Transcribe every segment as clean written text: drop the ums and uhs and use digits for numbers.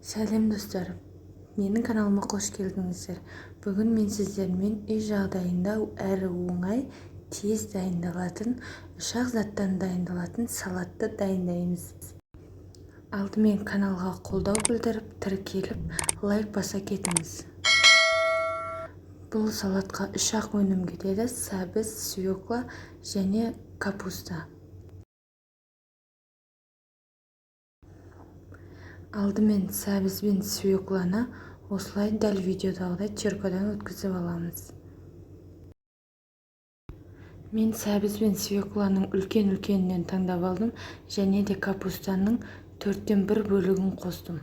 Сәлем достар, менің каналыма қош келдіңіздер. Бүгін мен сіздермен үй жағдайында әрі оңай, тез дайындалатын, ұшақ заттан дайындалатын салатты дайындаймыз. Алдымен каналға қолдау білдіріп, тіркеліп, лайк баса кетіңіз. Бұл салатқа 3-ақ өнім кетеді: сәбіз, свекла және капуста. Алдымен сәбіз бен свекланы осылай дәл видеодағыдай теркадан өткізіп аламыз. Мен сәбіз бен свекланың үлкен-үлкенінен таңдап алдым және де капустаның 1/4 бөлігін қостым.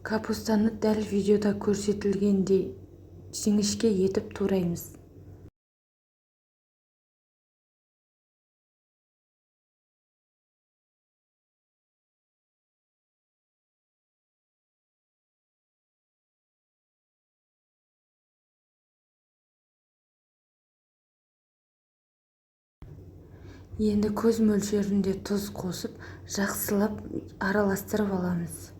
Капустаны дәл видеода көрсетілгендей жіңішке етіп тураймыз. Енді көз мөлшерінде тұз қосып, жақсылап араластырып аламыз.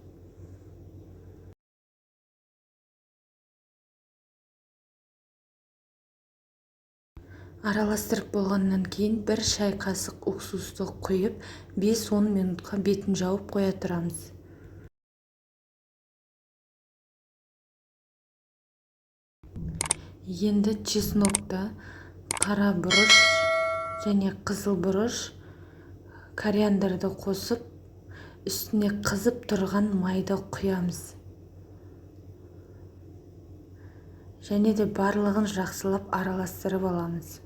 Араластырып болғаннан кейін 1 шай қасық уксусты құйып, 5-10 минутқа бетін жауып қоя тұрамыз. Енді чеснокты, қара бұрыш және қызыл бұрыш, кориандрды қосып, үстіне қызып тұрған майды құямыз. Және де барлығын жақсылап араластырып аламыз.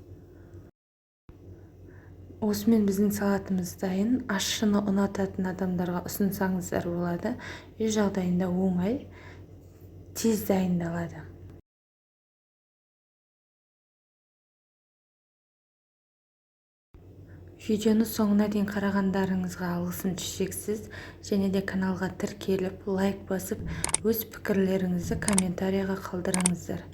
Осымен біздің салатымыз дайын. Ащыны ұнататын адамдарға ұсынсаңыздар болады. Үй жағдайында оңай, тез дайындалады. Видеоны соңына дейін қарағандарыңызға алғысым шексіз, және де каналға тіркеліп, лайк басып, өз пікірлеріңізді комментарияға қалдырыңыздар.